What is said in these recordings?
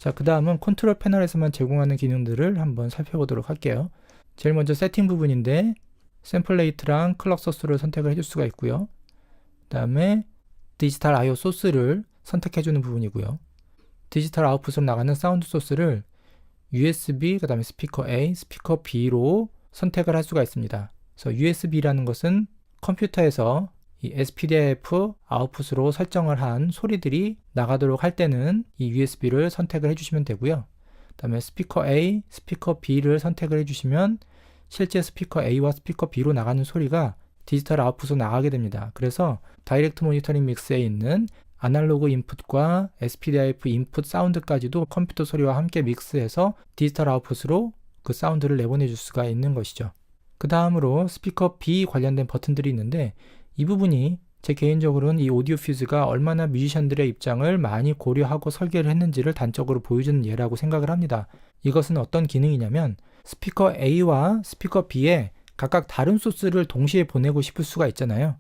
자, 그 다음은 컨트롤 패널에서만 제공하는 기능들을 한번 살펴보도록 할게요. 제일 먼저 세팅 부분인데 샘플 레이트랑 클럭 소스를 선택을 해줄 수가 있고요. 그 다음에 디지털 I/O 소스를 선택해주는 부분이고요. 디지털 아웃풋으로 나가는 사운드 소스를 USB, 그 다음에 스피커 A, 스피커 B로 선택을 할 수가 있습니다. 그래서 USB라는 것은 컴퓨터에서 이 SPDIF 아웃풋으로 설정을 한 소리들이 나가도록 할 때는 이 USB를 선택을 해주시면 되고요. 그 다음에 스피커 A, 스피커 B를 선택을 해주시면 실제 스피커 A와 스피커 B로 나가는 소리가 디지털 아웃풋으로 나가게 됩니다. 그래서 다이렉트 모니터링 믹스에 있는 아날로그 인풋과 SPDIF 인풋 사운드까지도 컴퓨터 소리와 함께 믹스해서 디지털 아웃풋으로 그 사운드를 내보내줄 수가 있는 것이죠. 그 다음으로 스피커 B 관련된 버튼들이 있는데 이 부분이 제 개인적으로는 이 오디오 퓨즈가 얼마나 뮤지션들의 입장을 많이 고려하고 설계를 했는지를 단적으로 보여주는 예라고 생각을 합니다. 이것은 어떤 기능이냐면 스피커 A와 스피커 B에 각각 다른 소스를 동시에 보내고 싶을 수가 있잖아요.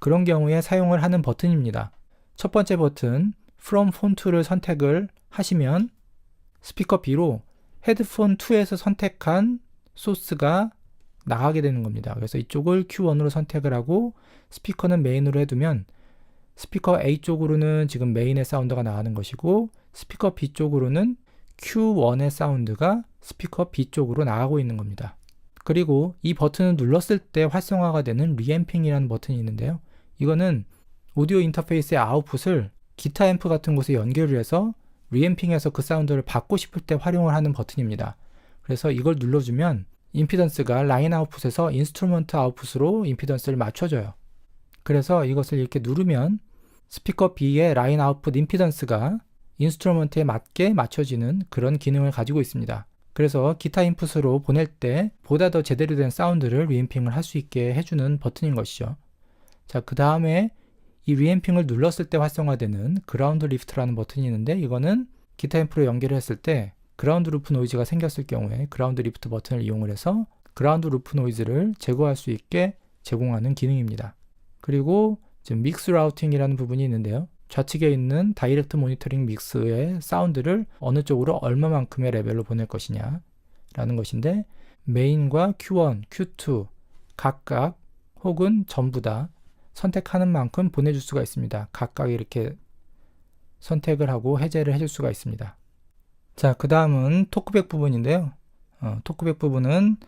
그런 경우에 사용을 하는 버튼입니다. 첫 번째 버튼 From Phone to를 선택을 하시면 스피커 B로 헤드폰 2에서 선택한 소스가 나가게 되는 겁니다. 그래서 이쪽을 Q1으로 선택을 하고 스피커는 메인으로 해두면 스피커 A 쪽으로는 지금 메인의 사운드가 나가는 것이고 스피커 B 쪽으로는 Q1의 사운드가 스피커 B 쪽으로 나가고 있는 겁니다. 그리고 이 버튼을 눌렀을 때 활성화가 되는 리앰핑이라는 버튼이 있는데요. 이거는 오디오 인터페이스의 아웃풋을 기타 앰프 같은 곳에 연결을 해서 리앰핑해서 그 사운드를 받고 싶을 때 활용을 하는 버튼입니다. 그래서 이걸 눌러주면 임피던스가 라인 아웃풋에서 인스트루먼트 아웃풋으로 임피던스를 맞춰줘요. 그래서 이것을 이렇게 누르면 스피커 B의 라인 아웃풋 임피던스가 인스트루먼트에 맞게 맞춰지는 그런 기능을 가지고 있습니다. 그래서 기타 인풋으로 보낼 때 보다 더 제대로 된 사운드를 리앰핑을 할 수 있게 해주는 버튼인 것이죠. 자, 그 다음에 이 리앰핑을 눌렀을 때 활성화되는 그라운드 리프트라는 버튼이 있는데 이거는 기타 앰프로 연결을 했을 때 그라운드 루프 노이즈가 생겼을 경우에 그라운드 리프트 버튼을 이용을 해서 그라운드 루프 노이즈를 제거할 수 있게 제공하는 기능입니다. 그리고 지금 믹스 라우팅이라는 부분이 있는데요. 좌측에 있는 다이렉트 모니터링 믹스의 사운드를 어느 쪽으로 얼마만큼의 레벨로 보낼 것이냐 라는 것인데 메인과 Q1, Q2 각각 혹은 전부 다 선택하는 만큼 보내줄 수가 있습니다. 각각 이렇게 선택을 하고 해제를 해줄 수가 있습니다. 자, 그 다음은 토크백 부분인데요. 토크백 부분은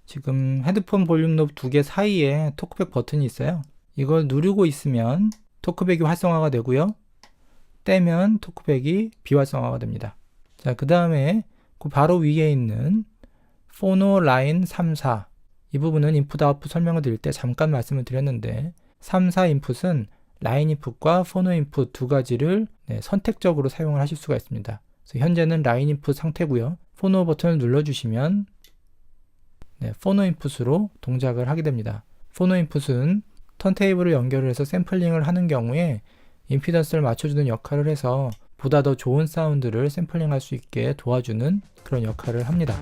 지금 헤드폰 볼륨 노브 두 개 사이에 토크백 버튼이 있어요. 이걸 누르고 있으면 토크백이 활성화가 되고요. 떼면 토크백이 비활성화가 됩니다. 자, 그 다음에 그 바로 위에 있는 포노 라인 3, 4 이 부분은 인풋 아웃풋 설명을 드릴 때 잠깐 말씀을 드렸는데 3, 4 인풋은 라인 인풋과 포노 인풋 두 가지를 선택적으로 사용을 하실 수가 있습니다. 그래서 현재는 라인 인풋 상태고요. 포노 버튼을 눌러주시면 포노 인풋으로 동작을 하게 됩니다. 포노 인풋은 턴테이블을 연결을 해서 샘플링을 하는 경우에 임피던스를 맞춰주는 역할을 해서 보다 더 좋은 사운드를 샘플링할 수 있게 도와주는 그런 역할을 합니다.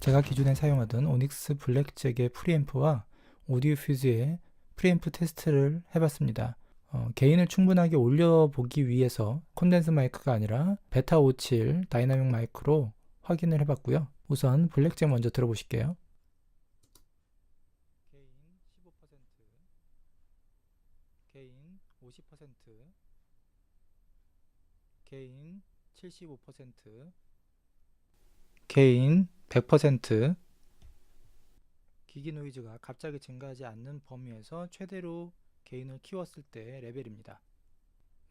제가 기존에 사용하던 오닉스 블랙잭의 프리앰프와 오디오 퓨즈의 프리앰프 테스트를 해봤습니다. 게인을 충분하게 올려보기 위해서 콘덴서 마이크가 아니라 베타 57 다이나믹 마이크로 확인을 해봤고요. 우선 블랙잭 먼저 들어보실게요. 게인 15%, 게인 50%, 게인 75%, 게인 100%, 기기 노이즈가 갑자기 증가하지 않는 범위에서 최대로 게인을 키웠을 때 레벨입니다.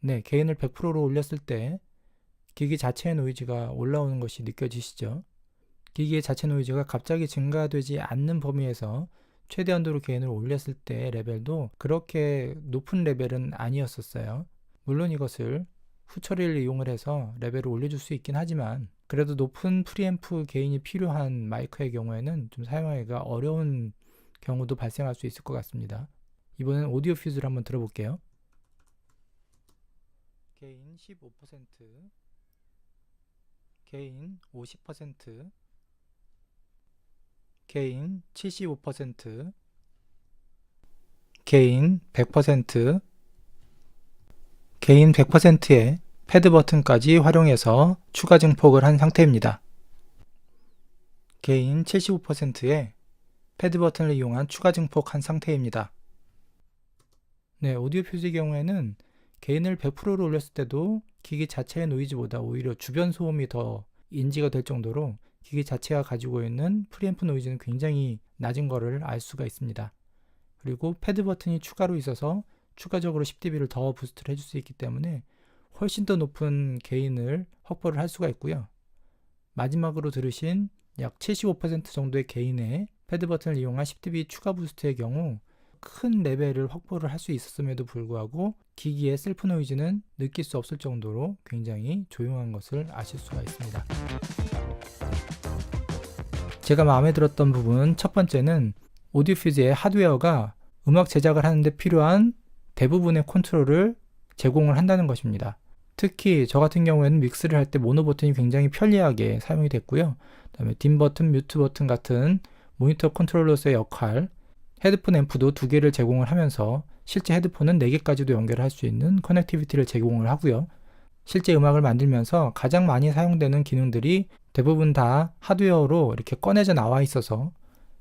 네, 게인을 100%로 올렸을 때 기기 자체의 노이즈가 올라오는 것이 느껴지시죠? 기기의 자체 노이즈가 갑자기 증가되지 않는 범위에서 최대한도로 게인을 올렸을 때 레벨도 그렇게 높은 레벨은 아니었었어요. 물론 이것을 후처리를 이용을 해서 레벨을 올려줄 수 있긴 하지만 그래도 높은 프리앰프 게인이 필요한 마이크의 경우에는 좀 사용하기가 어려운 경우도 발생할 수 있을 것 같습니다. 이번엔 오디오 퓨즈를 한번 들어볼게요. 게인 15%, 게인 50%, 게인 75%, 게인 100%, 게인 100%의 패드 버튼까지 활용해서 추가 증폭을 한 상태입니다. 게인 75%의 패드 버튼을 이용한 추가 증폭한 상태입니다. 네, 오디오 퓨즈의 경우에는 게인을 100%로 올렸을 때도 기기 자체의 노이즈보다 오히려 주변 소음이 더 인지가 될 정도로 기기 자체가 가지고 있는 프리앰프 노이즈는 굉장히 낮은 것을 알 수가 있습니다. 그리고 패드 버튼이 추가로 있어서 추가적으로 10dB를 더 부스트를 해줄 수 있기 때문에 훨씬 더 높은 게인을 확보를 할 수가 있고요. 마지막으로 들으신 약 75% 정도의 게인의 패드 버튼을 이용한 10dB 추가 부스트의 경우 큰 레벨을 확보를 할 수 있었음에도 불구하고 기기의 셀프 노이즈는 느낄 수 없을 정도로 굉장히 조용한 것을 아실 수가 있습니다. 제가 마음에 들었던 부분 첫 번째는 오디오 퓨즈의 하드웨어가 음악 제작을 하는데 필요한 대부분의 컨트롤을 제공을 한다는 것입니다. 특히 저 같은 경우에는 믹스를 할 때 모노 버튼이 굉장히 편리하게 사용이 됐고요. 그다음에 딤 버튼, 뮤트 버튼 같은 모니터 컨트롤러스의 역할, 헤드폰 앰프도 2개를 제공을 하면서 실제 헤드폰은 4개까지도 연결할 수 있는 커넥티비티를 제공을 하고요. 실제 음악을 만들면서 가장 많이 사용되는 기능들이 대부분 다 하드웨어로 이렇게 꺼내져 나와 있어서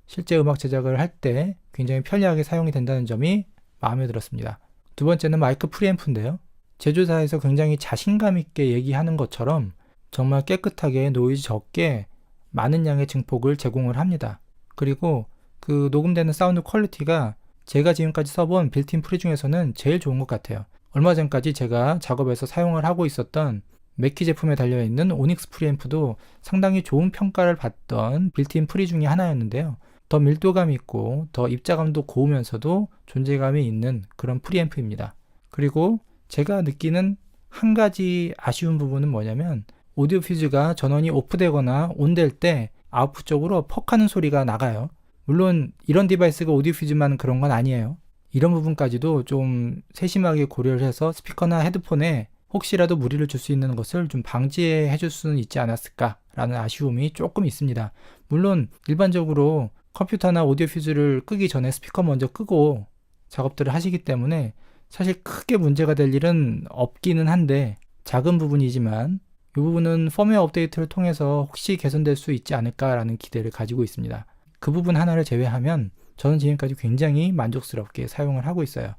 실제 음악 제작을 할 때 굉장히 편리하게 사용이 된다는 점이 마음에 들었습니다. 두 번째는 마이크 프리앰프인데요. 제조사에서 굉장히 자신감 있게 얘기하는 것처럼 정말 깨끗하게 노이즈 적게 많은 양의 증폭을 제공을 합니다. 그리고 그 녹음되는 사운드 퀄리티가 제가 지금까지 써본 빌트인 프리 중에서는 제일 좋은 것 같아요. 얼마 전까지 제가 작업에서 사용을 하고 있었던 맥키 제품에 달려있는 오닉스 프리앰프도 상당히 좋은 평가를 받던 빌트인 프리 중에 하나였는데요. 더 밀도감 있고 더 입자감도 고우면서도 존재감이 있는 그런 프리앰프입니다. 그리고 제가 느끼는 한 가지 아쉬운 부분은 뭐냐면 오디오 퓨즈가 전원이 오프되거나 온될 때 아웃풋 쪽으로 퍽 하는 소리가 나가요. 물론 이런 디바이스가 오디오 퓨즈만 그런 건 아니에요. 이런 부분까지도 좀 세심하게 고려를 해서 스피커나 헤드폰에 혹시라도 무리를 줄 수 있는 것을 좀 방지해 줄 수는 있지 않았을까라는 아쉬움이 조금 있습니다. 물론 일반적으로 컴퓨터나 오디오 퓨즈를 끄기 전에 스피커 먼저 끄고 작업들을 하시기 때문에 사실 크게 문제가 될 일은 없기는 한데 작은 부분이지만 이 부분은 펌웨어 업데이트를 통해서 혹시 개선될 수 있지 않을까라는 기대를 가지고 있습니다. 그 부분 하나를 제외하면 저는 지금까지 굉장히 만족스럽게 사용을 하고 있어요.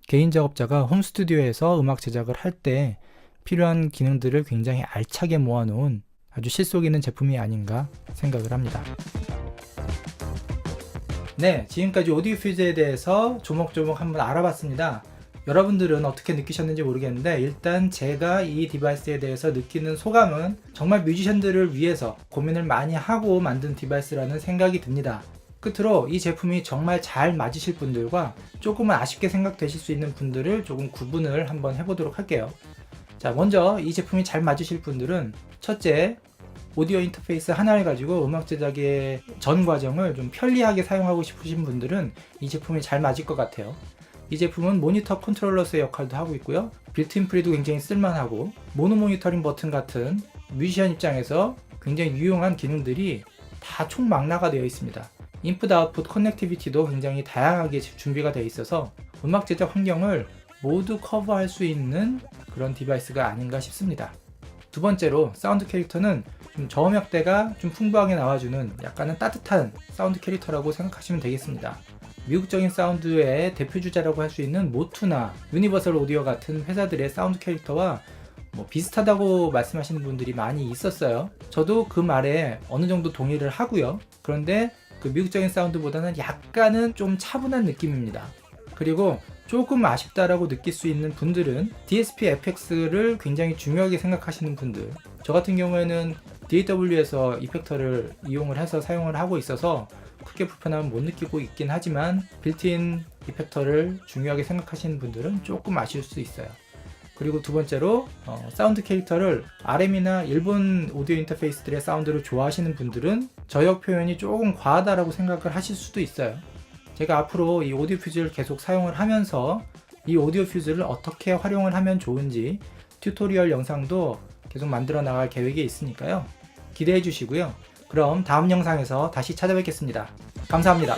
개인 작업자가 홈 스튜디오에서 음악 제작을 할 때 필요한 기능들을 굉장히 알차게 모아놓은 아주 실속 있는 제품이 아닌가 생각을 합니다. 네, 지금까지 오디오 퓨즈에 대해서 조목조목 한번 알아봤습니다. 여러분들은 어떻게 느끼셨는지 모르겠는데 일단 제가 이 디바이스에 대해서 느끼는 소감은 정말 뮤지션들을 위해서 고민을 많이 하고 만든 디바이스라는 생각이 듭니다. 끝으로 이 제품이 정말 잘 맞으실 분들과 조금은 아쉽게 생각되실 수 있는 분들을 조금 구분을 한번 해보도록 할게요. 자, 먼저 이 제품이 잘 맞으실 분들은 첫째, 오디오 인터페이스 하나를 가지고 음악 제작의 전 과정을 좀 편리하게 사용하고 싶으신 분들은 이 제품이 잘 맞을 것 같아요. 이 제품은 모니터 컨트롤러스의 역할도 하고 있고요. 빌트인 프리도 굉장히 쓸만하고 모노 모니터링 버튼 같은 뮤지션 입장에서 굉장히 유용한 기능들이 다 총망라가 되어 있습니다. 인풋 아웃풋 커넥티비티도 굉장히 다양하게 준비가 되어 있어서 음악 제작 환경을 모두 커버할 수 있는 그런 디바이스가 아닌가 싶습니다. 두 번째로 사운드 캐릭터는 좀 저음역대가 좀 풍부하게 나와주는 약간은 따뜻한 사운드 캐릭터라고 생각하시면 되겠습니다. 미국적인 사운드의 대표주자라고 할 수 있는 모투나 유니버설 오디오 같은 회사들의 사운드 캐릭터와 비슷하다고 말씀하시는 분들이 많이 있었어요. 저도 그 말에 어느 정도 동의를 하고요. 그런데 그 미국적인 사운드보다는 약간은 좀 차분한 느낌입니다. 그리고 조금 아쉽다라고 느낄 수 있는 분들은 DSP FX를 굉장히 중요하게 생각하시는 분들, 저 같은 경우에는 DAW에서 이펙터를 이용을 해서 사용을 하고 있어서 크게 불편함은 못 느끼고 있긴 하지만 빌트인 이펙터를 중요하게 생각하시는 분들은 조금 아쉬울 수 있어요. 그리고 두 번째로 사운드 캐릭터를 RM이나 일본 오디오 인터페이스들의 사운드를 좋아하시는 분들은 저역 표현이 조금 과하다라고 생각을 하실 수도 있어요. 제가 앞으로 이 오디오 퓨즈를 계속 사용을 하면서 이 오디오 퓨즈를 어떻게 활용을 하면 좋은지 튜토리얼 영상도 계속 만들어 나갈 계획이 있으니까요. 기대해 주시고요. 그럼 다음 영상에서 다시 찾아뵙겠습니다. 감사합니다.